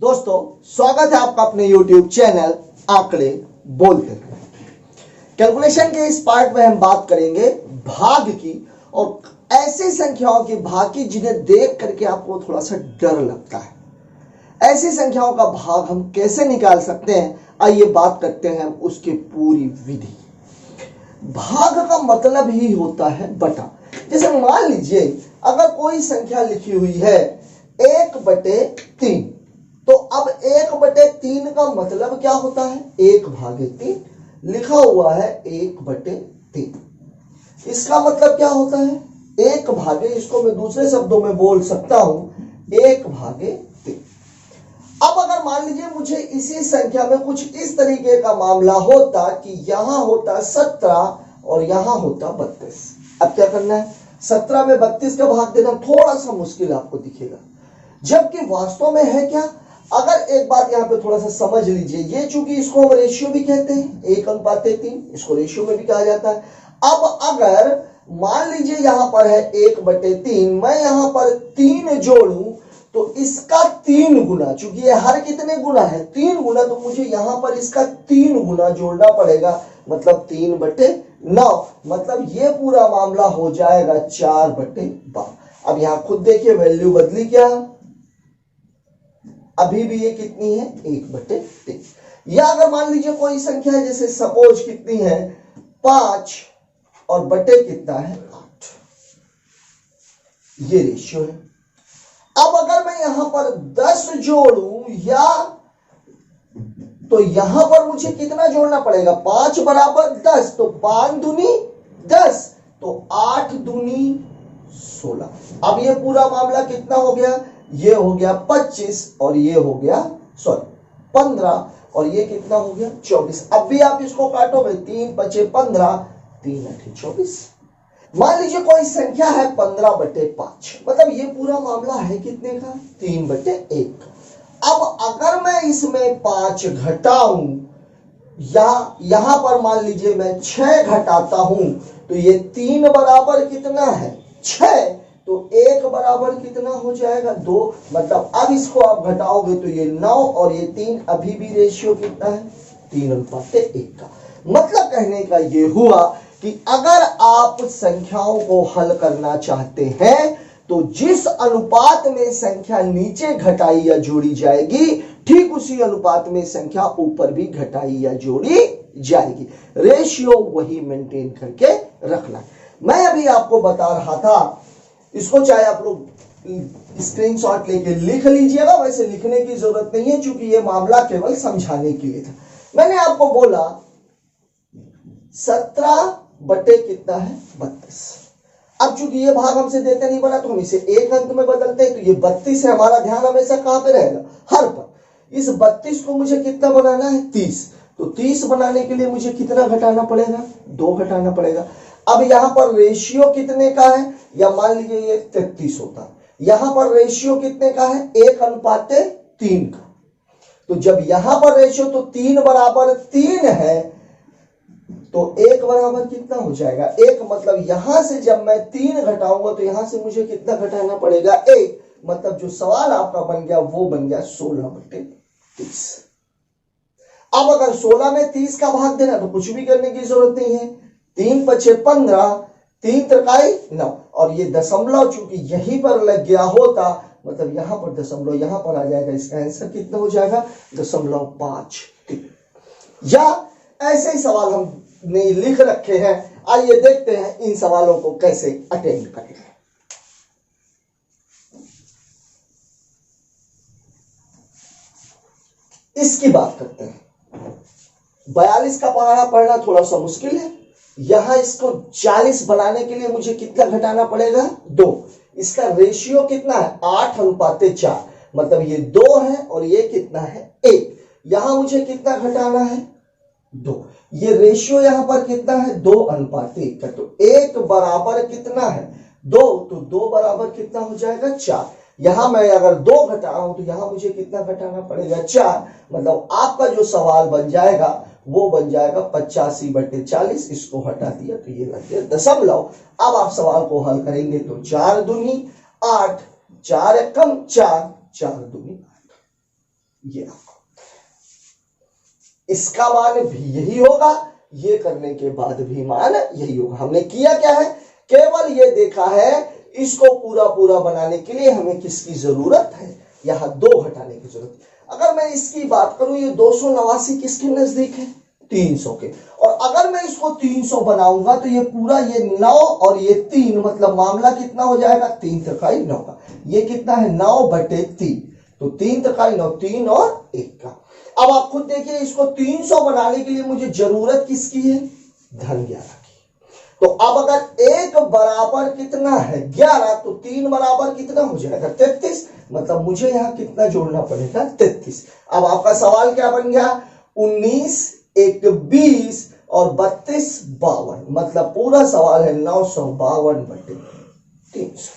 दोस्तों, स्वागत है आपका अपने YouTube चैनल आंकड़े बोलते हैं। कैलकुलेशन के इस पार्ट में हम बात करेंगे भाग की और ऐसी संख्याओं की भाग की जिन्हें देख करके आपको थोड़ा सा डर लगता है। ऐसी संख्याओं का भाग हम कैसे निकाल सकते हैं, आइए बात करते हैं उसकी पूरी विधि। भाग का मतलब ही होता है बटा। जैसे मान लीजिए अगर कोई संख्या लिखी हुई है 1/3, तो अब 1/3 का मतलब क्या होता है? 1/3 लिखा हुआ है 1/3। इसका मतलब क्या होता है? 1 इसको मैं दूसरे शब्दों में बोल सकता हूं 1/3। अब अगर मान लीजिए मुझे इसी संख्या में कुछ इस तरीके का मामला होता कि यहां होता 17 और यहां होता 32। अब क्या करना है? 17 में 32 का भाग देना थोड़ा सा मुश्किल आपको दिखेगा, जबकि वास्तव में है क्या? अगर एक बात यहां पे थोड़ा सा समझ लीजिए, ये चूंकि इसको हम रेशियो भी कहते हैं 1:3, इसको रेशियो में भी कहा जाता है। अब अगर मान लीजिए यहां पर है 1/3, मैं यहां पर 3 जोड़ूं तो इसका 3 गुना, चूंकि ये हर कितने गुना है? 3 गुना, तो मुझे यहां पर इसका 3 गुना जोड़ना पड़ेगा, मतलब 3/9। मतलब ये पूरा मामला हो जाएगा 4/12। अब यहां खुद देखिए वैल्यू बदली क्या? अभी भी ये कितनी है? 1/3। या अगर मान लीजिए कोई संख्या है, जैसे सपोज कितनी है 5 और बटे कितना है 8, ये रेशियो है। अब अगर मैं यहां पर 10 जोड़ूं या तो यहां पर मुझे कितना जोड़ना पड़ेगा? 5 बराबर 10, तो 5 दूनी 10, तो 8 दूनी 16। अब ये पूरा मामला कितना हो गया? ये हो गया 25 और ये हो गया 15 और ये कितना हो गया 24। अब भी आप इसको काटोगे 3 5 15, 3 8 24। मान लीजिए कोई संख्या है 15/5, मतलब ये पूरा मामला है कितने का? 3/1। अब अगर मैं इसमें 5 घटाऊं या यहां पर मान लीजिए मैं 6 घटाता हूं, तो ये 3 बराबर कितना है? 6, तो 1 बराबर कितना हो जाएगा? 2। मतलब अब इसको आप घटाओगे तो ये 9 और ये 3, अभी भी रेशियो कितना है? 3:1 का। मतलब कहने का ये हुआ कि अगर आप संख्याओं को हल करना चाहते हैं तो जिस अनुपात में संख्या नीचे घटाई या जोड़ी जाएगी, ठीक उसी अनुपात में संख्या ऊपर भी घटाई या जोड़ी जाएगी। रेशियो वही मेंटेन करके रखना। मैं अभी आपको बता रहा था, इसको चाहे आप लोग स्क्रीनशॉट लेके लिख लीजिएगा, वैसे लिखने की जरूरत नहीं है क्योंकि ये मामला केवल समझाने के लिए था। मैंने आपको बोला 17 बटे कितना है? 32। अब चूंकि ये भाग हमसे देते नहीं बना तो हम इसे एक अंक में बदलते हैं, तो ये 32 है। हमारा ध्यान हमेशा कहां पे रहेगा? हर पर। इस 32 को मुझे कितना बनाना है? 30। तो 30 बनाने के लिए मुझे कितना घटाना पड़ेगा? 2 घटाना पड़ेगा। अब यहां पर रेशियो कितने का है? या मान लीजिए ये 33 होता, यहां पर रेशियो कितने का है? 1:3 का। तो जब यहां पर रेशियो तो 3 बराबर 3 है, तो 1 बराबर कितना हो जाएगा? 1। मतलब यहां से जब मैं 3 घटाऊंगा तो यहां से मुझे कितना घटाना पड़ेगा? 1। मतलब जो सवाल आपका बन गया वो बन गया 16/30। अब अगर 16 में 30 का भाग देना तो कुछ भी करने की जरूरत नहीं है। 3 5 15, 3 त्रिकाई 9, और ये दशमलव चूंकि यहीं पर लग गया होता, मतलब यहां पर दशमलव यहां पर आ जाएगा। इसका आंसर कितना हो जाएगा? 0.5। या ऐसे ही सवाल हमने लिख रखे हैं। आइए देखते हैं इन सवालों को कैसे अटेंड करें। इसकी बात करते हैं। 42 का पहाड़ा पढ़ना थोड़ा सा मुश्किल है। यहां इसको 40 बनाने के लिए मुझे कितना घटाना पड़ेगा? 2। इसका रेशियो कितना है? 8:4। मतलब ये 2 है और ये कितना है? 1। यहां मुझे कितना घटाना है? 2। ये रेशियो यहां पर कितना है? 2:1 का। तो 1 बराबर कितना है? 2। तो 2 बराबर कितना हो जाएगा? 4। यहां मैं अगर 2 घटा रहा हूं तो यहां मुझे कितना घटाना पड़ेगा? 4। मतलब आपका जो सवाल बन जाएगा वो बन जाएगा 85/40। इसको हटा दिया तो ये लग गया दशमलव। अब आप सवाल को हल करेंगे तो 4 दूनी 8, 4 एकम 4, 4 दूनी 8। ये इसका मान भी यही होगा, ये करने के बाद भी मान यही होगा। हमने किया क्या है, केवल ये देखा है इसको पूरा पूरा बनाने के लिए हमें किसकी जरूरत है, यहां 2 घटाने की जरूरत है। अगर मैं इसकी बात करूं, ये 289 किसके नजदीक है, 300 के। और अगर मैं इसको 300 बनाऊंगा तो ये पूरा ये 9 और ये 3, मतलब मामला कितना हो जाएगा, 3 3 9 का। ये कितना है, 9/3, तो 3 3 9, 3 और 1 का। अब आप खुद देखिए, इसको 300 बनाने के लिए मुझे जरूरत किसकी है, धन 11 की। तो अब अगर 1 बराबर कितना है 11, तो 3 बराबर कितना हो जाएगा, 33, मतलब मुझे यहां कितना जोड़ना पड़ेगा, 33। अब आपका सवाल क्या बन गया, 19 1 20 और 32 52, मतलब पूरा सवाल है 952/300।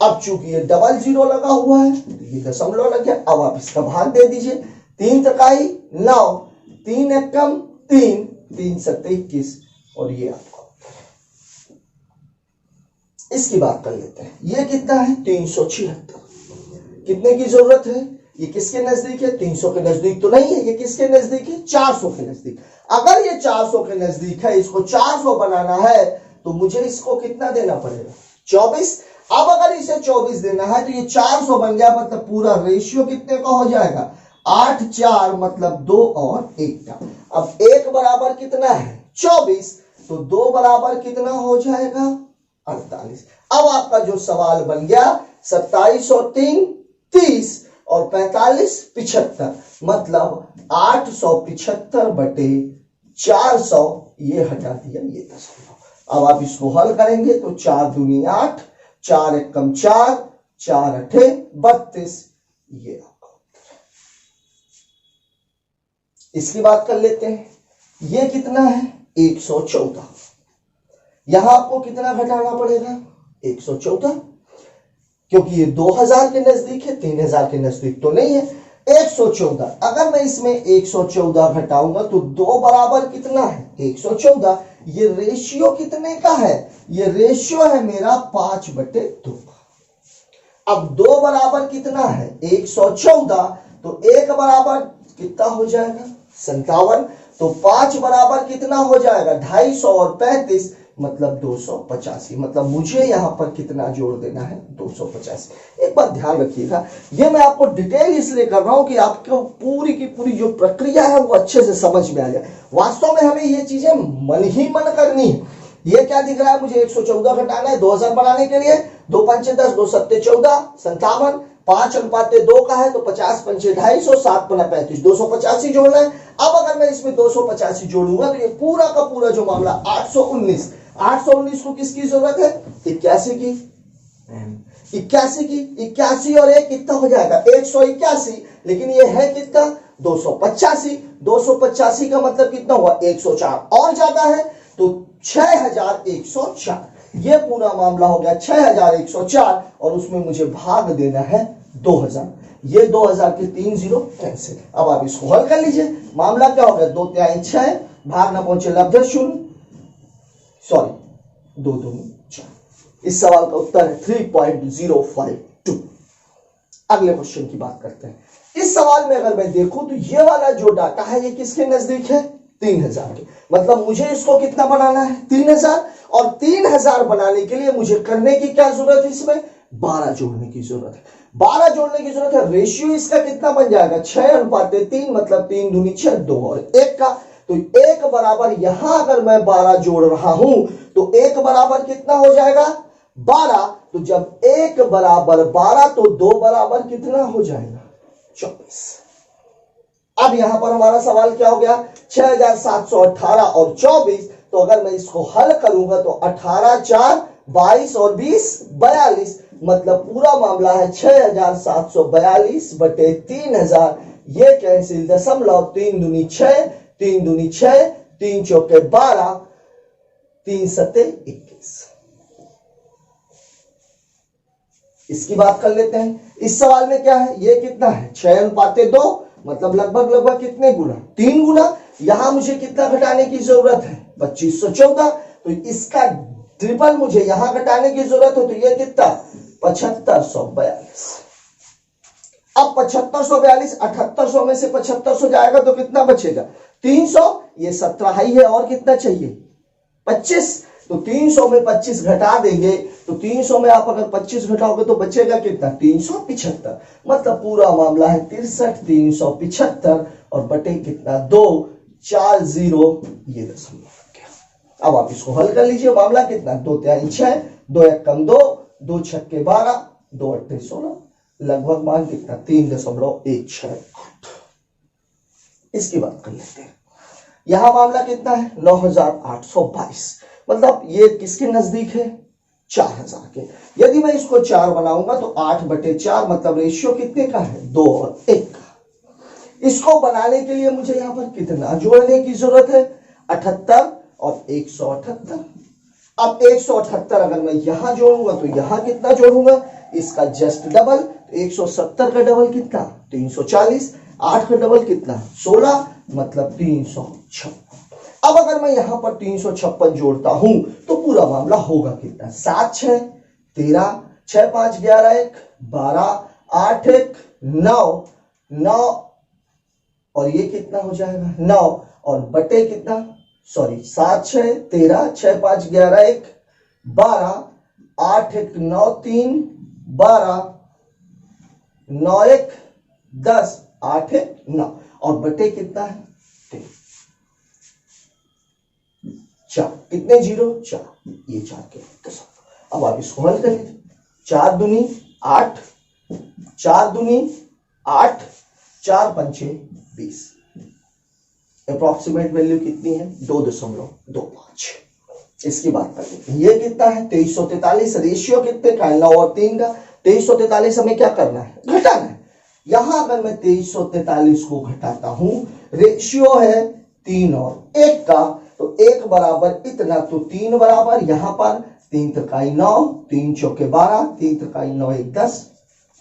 अब चूंकि ये डबल जीरो लगा हुआ है तो ये दशमलव लग गया। अब आप इसका भाग दे दीजिए, 3 3 9, 3 1 3, 3 7 21, और ये आपका। इसकी बात कर लेते हैं, ये कितना है, 376। कितने की जरूरत है, ये किसके नजदीक है, 300 के नजदीक तो नहीं है, ये किसके नजदीक है, 400 के नजदीक। अगर ये 400 के नजदीक है, इसको 400 बनाना है तो मुझे इसको कितना देना पड़ेगा, 24। अब अगर इसे 24 देना है तो ये 400 बन गया, मतलब पूरा रेशियो कितने का हो जाएगा, 8 4, मतलब 2 और 1 का। अब 1 बराबर कितना है, 24, तो 2 बराबर कितना हो जाएगा, 48। अब आपका जो सवाल बन गया, 27 और 3 30 और 45 75, मतलब 875/400, ये हटा दिया ये दशमलव। अब आप इसको हल करेंगे तो 4 दूनी 8, 4 1 4, 4 8 32, ये आपका। इसकी बात कर लेते हैं, ये कितना है, 114। यहां आपको कितना घटाना पड़ेगा, 114, क्योंकि ये 2000 के नजदीक है, 3000 के नजदीक तो नहीं है। 114, अगर मैं इसमें 114 घटाऊंगा तो 2 बराबर कितना है, 114। ये रेशियो कितने का है, ये रेशियो है मेरा 5/2। अब 2 बराबर कितना है, 114, तो 1 बराबर कितना हो जाएगा, 57, तो 5 बराबर कितना हो जाएगा, 250 और 35, मतलब 285, मतलब मुझे यहां पर कितना जोड़ देना है, 285। एक बात ध्यान रखिएगा, ये मैं आपको डिटेल इसलिए कर रहा हूं कि आपको पूरी की पूरी जो प्रक्रिया है वो अच्छे से समझ में आ जाए। वास्तव में हमें ये चीजें मन ही मन करनी है। ये क्या दिख रहा है, मुझे 114 घटाना है 2000 बनाने के लिए, 2 5 10, 2 7 14, 57, 5:2 का है तो 50 5 250, 7 5 35, 285 जोड़ना है। अब अगर मैं इसमें 285 जोड़ूंगा तो ये पूरा का पूरा जो मामला 819 को किसकी जरूरत है, 81 की। 81 और 1 कितना हो जाएगा, 181, लेकिन ये है कितना, 285। 285 का मतलब कितना हुआ, 104 और ज्यादा है तो 6104। ये पूरा मामला हो गया 6104, और उसमें मुझे भाग देना है 2000। ये 2000 के 3 0 कैंसिल। अब आप इसको हल कर लीजिए, मामला क्या हो गया, 2 3 6, भाग ना पहुंचे लब्ध 0, सॉरी 2 2 4। इस सवाल का उत्तर है 3.052। अगले क्वेश्चन की बात करते हैं। इस सवाल में अगर मैं देखूं तो ये वाला जो डाटा है ये किसके नजदीक है, 3000 के। मतलब मुझे इसको कितना बनाना है, 3000, और 3000 बनाने के लिए मुझे करने की क्या जरूरत है, इसमें 12 जोड़ने की जरूरत है। 12 जोड़ने की जरूरत है। रेशियो इसका कितना बन जाएगा, 6:3, मतलब 3 दूनी 6, 2 और 1 का। तो 1 बराबर, यहां अगर मैं 12 जोड़ रहा हूं तो 1 बराबर कितना हो जाएगा, 12। तो जब 1 बराबर 12 तो 2 बराबर कितना हो जाएगा, 24। अब यहां पर हमारा सवाल क्या हो गया, 6718 और 24। तो अगर मैं इसको हल करूंगा तो 18 4 22 और 20 42, मतलब पूरा मामला है 6742/3000। ये कैंसिल, दशमलव, 3 दूनी 6, 3 दूनी 6, 3 चौके 12, 3 सत्ते 21। इसकी बात कर लेते हैं। इस सवाल में क्या है, ये कितना है, 6:2, मतलब लगभग कितने गुना, 3 गुना। यहां मुझे कितना घटाने की जरूरत है, 2514। तो इसका ट्रिपल मुझे यहां घटाने की जरूरत है, तो ये कितना, 7542। अब 7542 7800 में से 7500 जाएगा तो कितना बचेगा 300, ये 17 ही है और कितना चाहिए 25, तो 300 में 25 घटा देंगे तो 300 में आप अगर 25 घटाओगे तो बचेगा कितना 375, मतलब पूरा मामला है 63 375 और बटे कितना 2 4 0 ये दशमलव लग गया। अब आप इसको हल कर लीजिए, मामला कितना 2 3 6 2 1 कम 2 2 6 12 2 8 16, लगभग मान कितना 3.168। इसकी बात कर लेते हैं, यहां मामला कितना है 9822, मतलब ये किसके नजदीक है 4000 के। यदि मैं इसको 4 बनाऊंगा तो 8/4, मतलब रेशियो कितने का है 2 और 1 का। इसको बनाने के लिए मुझे यहां पर कितना जोड़ने की जरूरत है 78 और 178। अब 178 अगर मैं यहां जोड़ूंगा तो यहां कितना जोड़ूंगा, इसका जस्ट डबल, 170 का डबल कितना 340, 8 का डबल कितना 16, मतलब 356। अब अगर मैं यहां पर 356 जोड़ता हूं तो पूरा मामला होगा कितना 7 6 13 6 5 11 1 12 8 1 9 9 और ये कितना हो जाएगा 9 और बटे कितना 7 6 13 6 5 11 1 12 8 1 9 3 12 9 1 10 8 1 9 और बटे कितना है 4, कितने 0 4, ये 4 के दशमलव। अब आप इसको हल कर लीजिए, 4 दूनी 8 4 दूनी 8 4 पंचे 20, अप्रोक्सीमेट वैल्यू कितनी है 2.25। इसकी बात कर लेते हैं, ये कितना है 2343, रेशियो कितने का है 9 और 3 का। 2343 हमें क्या करना है घटाना है। यहां अगर मैं 2343 को घटाता हूं, रेशियो है 3 और 1 का, तो 1 बराबर इतना, तो 3 बराबर यहां पर 3 त्रिकाई 9 3 चौके 12 3 त्रिकाई 9 1 10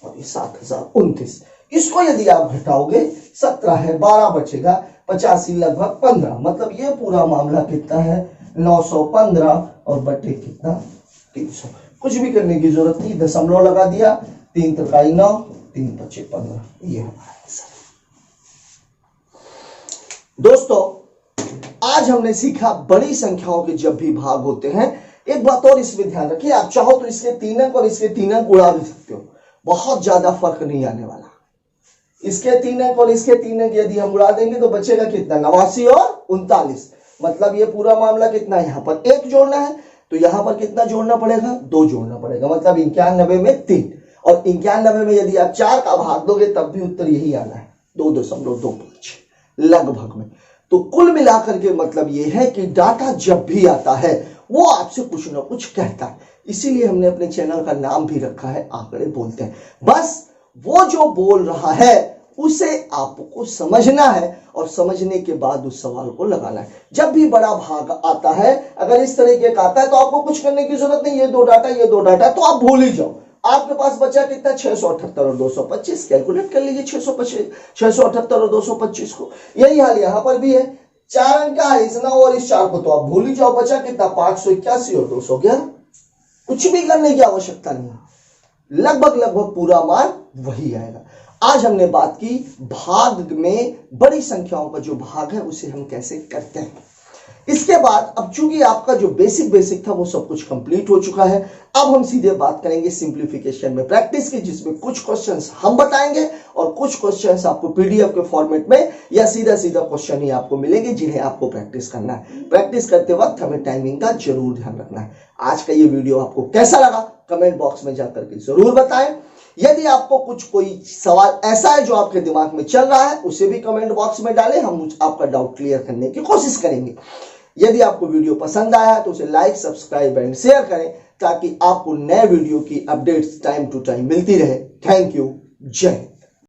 और ये 7029। इसको यदि आप घटाओगे 17 है 12 बचेगा 85, लगभग 15, मतलब ये पूरा मामला कितना है 915 और बटे कितना 300। कुछ भी करने की जरूरत नहीं, दशमलव लगा दिया, 3 त्रिकाई 9 3 पचे 15, ये हमारा आंसर है। दोस्तों आज हमने सीखा बड़ी संख्याओं के जब भी भाग होते हैं, एक बात और इसमें ध्यान रखिए, आप चाहो तो इसके 3 अंक और इसके 3 अंक उड़ा भी सकते हो, बहुत ज्यादा फर्क नहीं आने वाला। इसके 3 अंक और इसके 3 अंक यदि हम उड़ा देंगे तो बचेगा कितना 89 और 39, मतलब ये पूरा मामला कितना है, यहां पर 1 जोड़ना है तो यहां पर कितना जोड़ना पड़ेगा 2 जोड़ना पड़ेगा, मतलब 91 में 3, और 91 में यदि आप 4 का भाग दोगे तब भी उत्तर यही आना है 2.25 लगभग में। तो कुल मिलाकर के मतलब ये है कि डाटा जब भी आता है वो आपसे कुछ ना कुछ कहता है, इसीलिए हमने अपने चैनल का नाम भी रखा है आंकड़े बोलते हैं। बस वो जो बोल रहा है उसे आपको समझना है और समझने के बाद उस सवाल को लगाना है। जब भी बड़ा भाग आता है अगर इस तरीके का आता है तो आपको कुछ करने की जरूरत नहीं, ये दो डाटा तो आप भूल ही जाओ। आपके पास बचा कितना 678 और 225, कैलकुलेट कर लीजिए 678 और 225 को। यही हाल यहां पर भी है, 4 अंक का है इस 9 और इस 4 को तो आप भूल ही जाओ, बचा कितना 581 और 211, कुछ भी करने की आवश्यकता नहीं, लगभग पूरा मान वही आएगा। आज हमने बात की भाग में बड़ी संख्याओं का जो भाग है उसे हम कैसे करते हैं। इसके बाद अब चूंकि आपका जो बेसिक था वो सब कुछ कंप्लीट हो चुका है, अब हम सीधे बात करेंगे सिंप्लीफिकेशन में प्रैक्टिस की, जिसमें कुछ क्वेश्चंस हम बताएंगे और कुछ क्वेश्चंस आपको पीडीएफ के फॉर्मेट में या सीधा क्वेश्चन ही आपको मिलेंगे जिन्हें आपको प्रैक्टिस करना है। प्रैक्टिस करते वक्त हमें टाइमिंग का जरूर ध्यान रखना है। आज का ये वीडियो आपको कैसा लगा कमेंट बॉक्स में जाकर के जरूर बताएं। यदि आपको कोई सवाल ऐसा है जो आपके दिमाग में चल रहा है उसे भी कमेंट बॉक्स में डालें, हम आपका डाउट क्लियर करने की कोशिश करेंगे। यदि आपको वीडियो पसंद आया है तो उसे लाइक सब्सक्राइब एंड शेयर करें ताकि आपको नए वीडियो की अपडेट्स टाइम टू टाइम मिलती रहे। थैंक यू, जय हिंद।